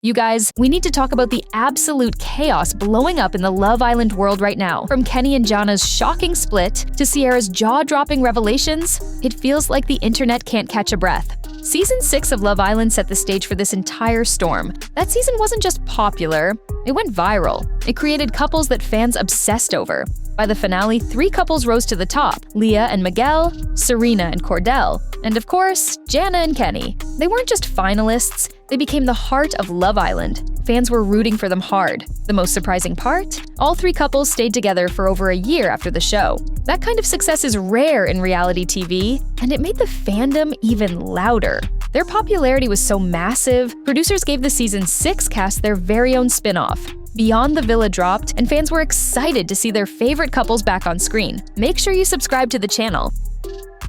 You guys, we need to talk about the absolute chaos blowing up in the Love Island world right now. From Kenny and Jana's shocking split to Cierra's jaw-dropping revelations, it feels like the internet can't catch a breath. Season 6 of Love Island set the stage for this entire storm. That season wasn't just popular, it went viral. It created couples that fans obsessed over. By the finale, 3 couples rose to the top: Leah and Miguel, Serena and Cordell, and of course, Jana and Kenny. They weren't just finalists, they became the heart of Love Island. Fans were rooting for them hard. The most surprising part? All 3 couples stayed together for over a year after the show. That kind of success is rare in reality TV, and it made the fandom even louder. Their popularity was so massive, producers gave the season 6 cast their very own spin-off. Beyond the Villa dropped, and fans were excited to see their favorite couples back on screen. Make sure you subscribe to the channel.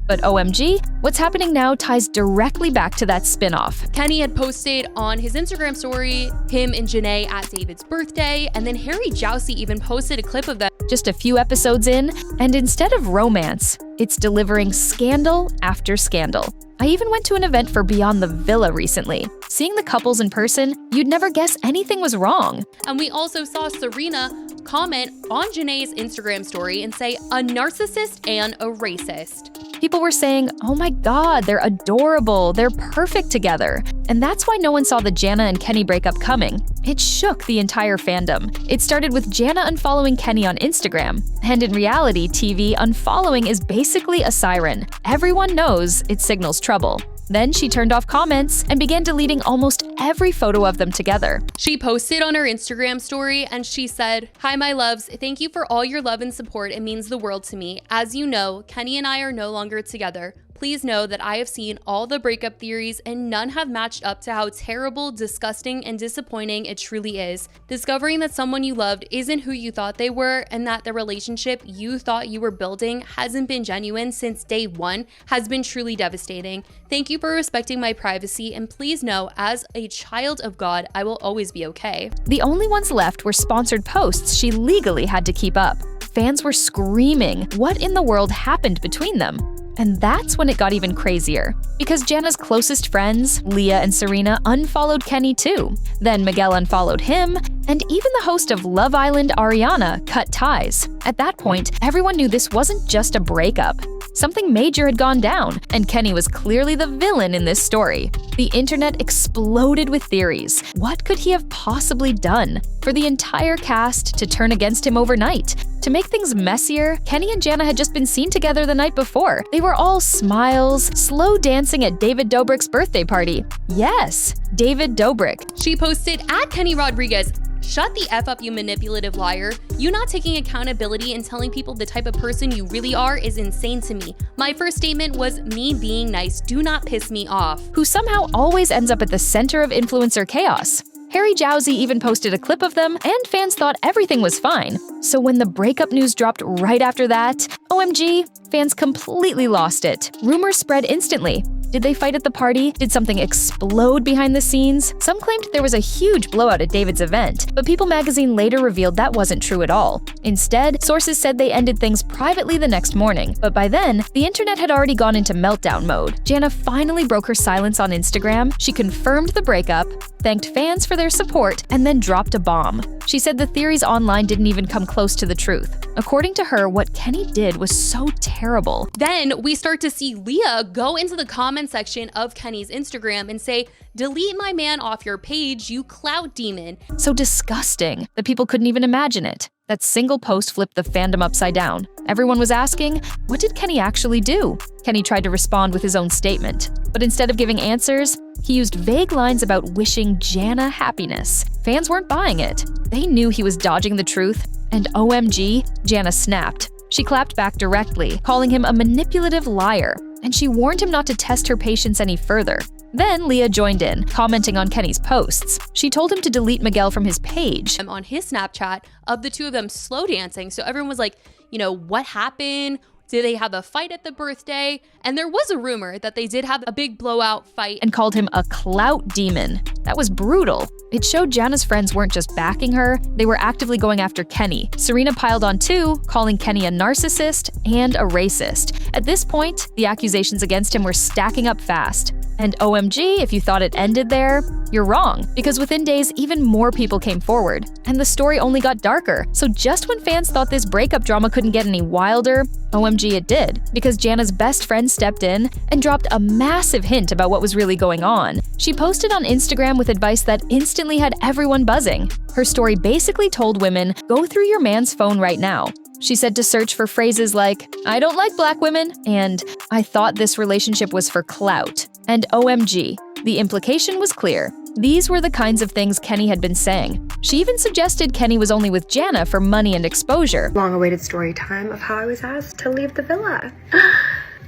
But OMG, what's happening now ties directly back to that spin-off. Kenny had posted on his Instagram story him and Janae at David's birthday, and then Harry Jowsey even posted a clip of them just a few episodes in, and instead of romance, it's delivering scandal after scandal. I even went to an event for Beyond the Villa recently. Seeing the couples in person, you'd never guess anything was wrong. And we also saw Serena comment on Janae's Instagram story and say, "A narcissist and a racist." People were saying, "Oh my god, they're adorable, they're perfect together." And that's why no one saw the Jana and Kenny breakup coming. It shook the entire fandom. It started with Jana unfollowing Kenny on Instagram. And in reality TV, unfollowing is basically a siren. Everyone knows it signals trouble. Then she turned off comments and began deleting almost every photo of them together. She posted on her Instagram story and she said, "Hi, my loves. Thank you for all your love and support. It means the world to me. As you know, Kenny and I are no longer together. Please know that I have seen all the breakup theories and none have matched up to how terrible, disgusting, and disappointing it truly is. Discovering that someone you loved isn't who you thought they were and that the relationship you thought you were building hasn't been genuine since day one has been truly devastating. Thank you for respecting my privacy, and please know, as a child of God, I will always be okay." The only ones left were sponsored posts she legally had to keep up. Fans were screaming, what in the world happened between them? And that's when it got even crazier. Because Jana's closest friends, Leah and Serena, unfollowed Kenny too. Then Miguel unfollowed him, and even the host of Love Island, Ariana, cut ties. At that point, everyone knew this wasn't just a breakup. Something major had gone down, and Kenny was clearly the villain in this story. The internet exploded with theories. What could he have possibly done? For the entire cast to turn against him overnight. To make things messier, Kenny and Jana had just been seen together the night before. They were all smiles, slow dancing at David Dobrik's birthday party. Yes, David Dobrik. She posted at Kenny Rodriguez, "Shut the F up, you manipulative liar. You not taking accountability and telling people the type of person you really are is insane to me. My first statement was me being nice. Do not piss me off." Who somehow always ends up at the center of influencer chaos. Harry Jowsey even posted a clip of them, and fans thought everything was fine. So when the breakup news dropped right after that, OMG, fans completely lost it. Rumors spread instantly. Did they fight at the party? Did something explode behind the scenes? Some claimed there was a huge blowout at David's event, but People magazine later revealed that wasn't true at all. Instead, sources said they ended things privately the next morning, but by then, the internet had already gone into meltdown mode. Jana finally broke her silence on Instagram, she confirmed the breakup, thanked fans for their support, and then dropped a bomb. She said the theories online didn't even come close to the truth. According to her, what Kenny did was so terrible. Then we start to see Leah go into the comment section of Kenny's Instagram and say, "Delete my man off your page, you clout demon." So disgusting that people couldn't even imagine it. That single post flipped the fandom upside down. Everyone was asking, what did Kenny actually do? Kenny tried to respond with his own statement, but instead of giving answers, he used vague lines about wishing Jana happiness. Fans weren't buying it. They knew he was dodging the truth, and OMG, Jana snapped. She clapped back directly, calling him a manipulative liar, and she warned him not to test her patience any further. Then Leah joined in, commenting on Kenny's posts. She told him to delete Miguel from his page. On his Snapchat of the two of them slow dancing, so everyone was like, what happened? Did they have a fight at the birthday? And there was a rumor that they did have a big blowout fight. And called him a clout demon. That was brutal. It showed Jana's friends weren't just backing her, they were actively going after Kenny. Serena piled on too, calling Kenny a narcissist and a racist. At this point, the accusations against him were stacking up fast. And OMG, if you thought it ended there, you're wrong, because within days, even more people came forward, and the story only got darker. So just when fans thought this breakup drama couldn't get any wilder, OMG it did, because Jana's best friend stepped in and dropped a massive hint about what was really going on. She posted on Instagram with advice that instantly had everyone buzzing. Her story basically told women, go through your man's phone right now. She said to search for phrases like, I don't like black women, and I thought this relationship was for clout, and OMG. The implication was clear. These were the kinds of things Kenny had been saying. She even suggested Kenny was only with Jana for money and exposure. Long-awaited story time of how I was asked to leave the villa.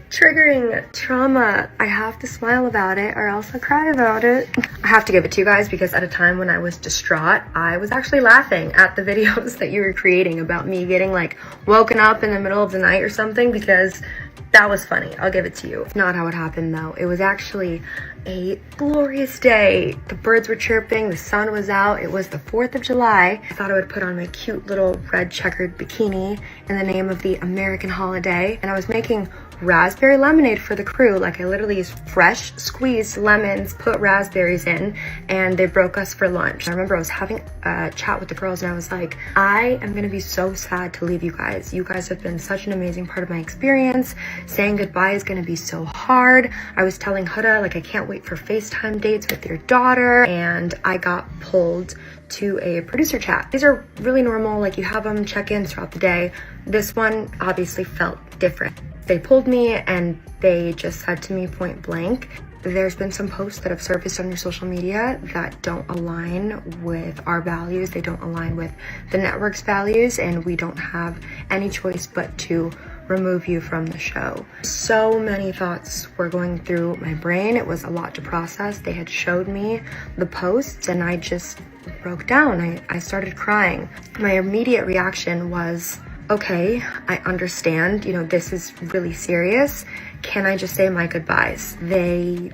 Triggering trauma. I have to smile about it or else I'll cry about it. I have to give it to you guys because at a time when I was distraught, I was actually laughing at the videos that you were creating about me getting like woken up in the middle of the night or something, because that was funny. I'll give it to you. It's not how it happened though. It was actually a glorious day. The birds were chirping, the sun was out. It was the 4th of July. I thought I would put on my cute little red checkered bikini in the name of the American holiday, and I was making raspberry lemonade for the crew. Like, I literally used fresh squeezed lemons, put raspberries in, and they broke us for lunch. I remember I was having a chat with the girls and I was like, I am gonna be so sad to leave you guys. You guys have been such an amazing part of my experience. Saying goodbye is gonna be so hard. I was telling Huda, like, I can't wait for FaceTime dates with your daughter, and I got pulled to a producer chat. These are really normal, like you have them check-ins throughout the day. This one obviously felt different. They pulled me and they just said to me point blank, there's been some posts that have surfaced on your social media that don't align with our values. They don't align with the network's values, and we don't have any choice but to remove you from the show. So many thoughts were going through my brain. It was a lot to process. They had showed me the posts and I just broke down. I started crying. My immediate reaction was, okay, I understand, you know, this is really serious. Can I just say my goodbyes? They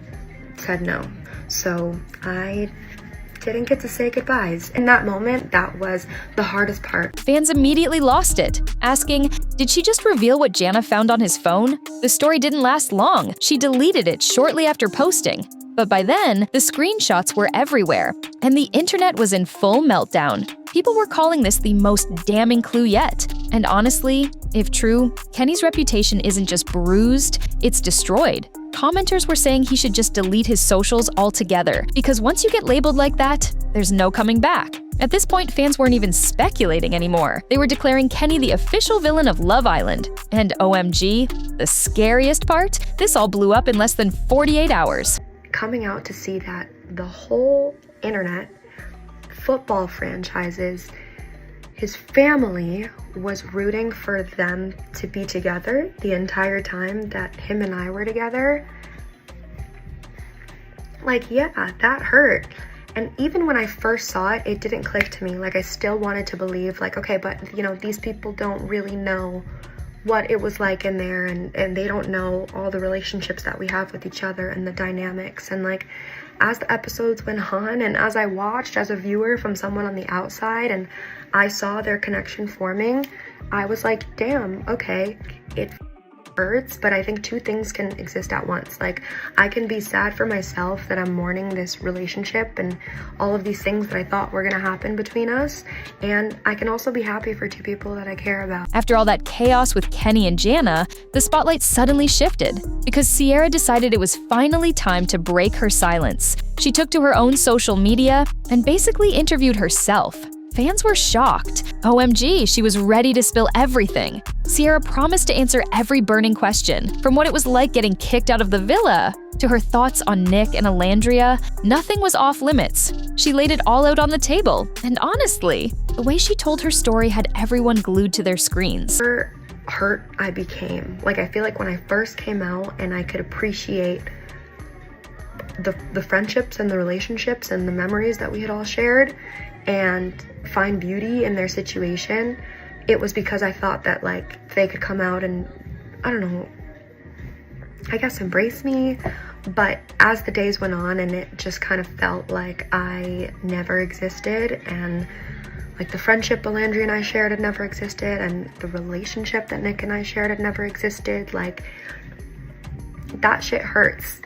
said no. So I didn't get to say goodbyes. In that moment, that was the hardest part. Fans immediately lost it, asking, did she just reveal what Jana found on his phone? The story didn't last long. She deleted it shortly after posting. But by then, the screenshots were everywhere, and the internet was in full meltdown. People were calling this the most damning clue yet. And honestly, if true, Kenny's reputation isn't just bruised, it's destroyed. Commenters were saying he should just delete his socials altogether, because once you get labeled like that, there's no coming back. At this point, fans weren't even speculating anymore. They were declaring Kenny the official villain of Love Island. And OMG, the scariest part? This all blew up in less than 48 hours. Coming out to see that the whole internet, football franchises, his family was rooting for them to be together the entire time that him and I were together. Like, yeah, that hurt. And even when I first saw it, it didn't click to me. Like, I still wanted to believe, like, okay, but, you know, these people don't really know what it was like in there, and they don't know all the relationships that we have with each other and the dynamics. And like, as the episodes went on and as I watched as a viewer from someone on the outside and I saw their connection forming, I was like, damn, okay, it hurts, but I think two things can exist at once. Like, I can be sad for myself that I'm mourning this relationship and all of these things that I thought were gonna happen between us, and I can also be happy for two people that I care about. After all that chaos with Kenny and Jana, the spotlight suddenly shifted, because Cierra decided it was finally time to break her silence. She took to her own social media and basically interviewed herself. Fans were shocked. OMG, she was ready to spill everything. Cierra promised to answer every burning question, from what it was like getting kicked out of the villa to her thoughts on Nick and Alandria. Nothing was off limits. She laid it all out on the table, and honestly, the way she told her story had everyone glued to their screens. The hurt I became. Like, I feel like when I first came out and I could appreciate the friendships and the relationships and the memories that we had all shared and find beauty in their situation, it was because I thought that, like, they could come out and, I don't know, I guess embrace me. But as the days went on and it just kind of felt like I never existed, and like the friendship Alandria and I shared had never existed, and the relationship that Nick and I shared had never existed, like, that shit hurts.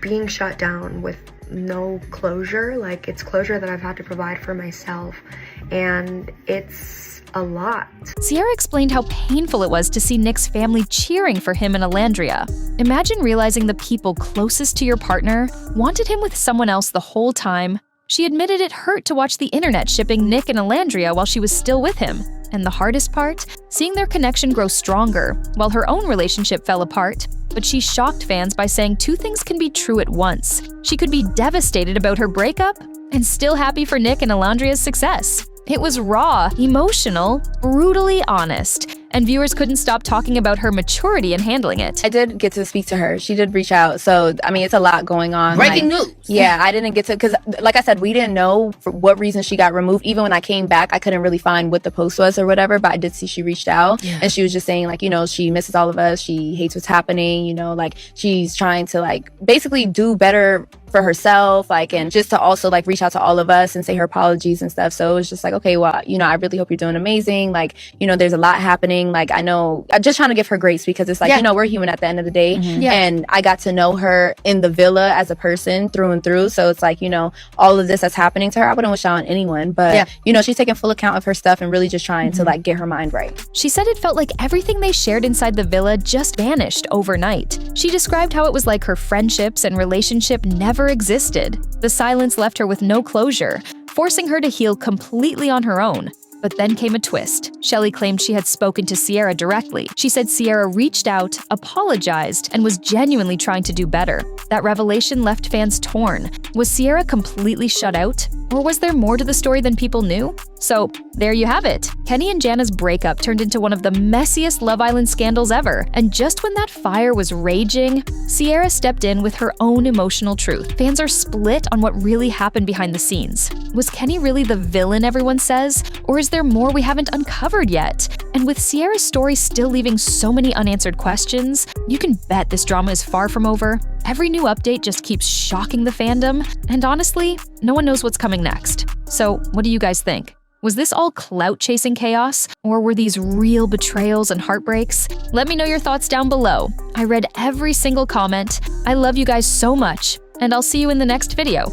being shut down with no closure. Like, it's closure that I've had to provide for myself, and it's a lot. Cierra explained how painful it was to see Nick's family cheering for him and Alandria. Imagine realizing the people closest to your partner wanted him with someone else the whole time. She admitted it hurt to watch the internet shipping Nick and Alandria while she was still with him. And the hardest part? Seeing their connection grow stronger, while her own relationship fell apart. But she shocked fans by saying two things can be true at once. She could be devastated about her breakup and still happy for Nick and Alandria's success. It was raw, emotional, brutally honest, and viewers couldn't stop talking about her maturity in handling it. I did get to speak to her. She did reach out. So, I mean, it's a lot going on. Breaking news. Yeah, I didn't get to, because like I said, we didn't know for what reason she got removed. Even when I came back, I couldn't really find what the post was or whatever, but I did see she reached out. Yeah. And she was just saying, like, you know, she misses all of us. She hates what's happening, you know, like she's trying to like basically do better for herself, like, and just to also like reach out to all of us and say her apologies and stuff. So it was just like, okay, well, you know, I really hope you're doing amazing. Like, you know, there's a lot happening. Like, I know, I'm just trying to give her grace because it's like, you know, we're human at the end of the day. And I got to know her in the villa as a person through and through. So it's like, you know, all of this that's happening to her, I wouldn't wish that on anyone, but you know, she's taking full account of her stuff and really just trying to like get her mind right. She said it felt like everything they shared inside the villa just vanished overnight. She described how it was like her friendships and relationship never existed. The silence left her with no closure, forcing her to heal completely on her own. But then came a twist. Shelley claimed she had spoken to Cierra directly. She said Cierra reached out, apologized, and was genuinely trying to do better. That revelation left fans torn. Was Cierra completely shut out? Or was there more to the story than people knew? So, there you have it. Kenny and Jana's breakup turned into one of the messiest Love Island scandals ever. And just when that fire was raging, Cierra stepped in with her own emotional truth. Fans are split on what really happened behind the scenes. Was Kenny really the villain everyone says? Or is there more we haven't uncovered yet? And with Cierra's story still leaving so many unanswered questions, you can bet this drama is far from over. Every new update just keeps shocking the fandom, and honestly, no one knows what's coming next. So, what do you guys think? Was this all clout-chasing chaos, or were these real betrayals and heartbreaks? Let me know your thoughts down below. I read every single comment. I love you guys so much, and I'll see you in the next video.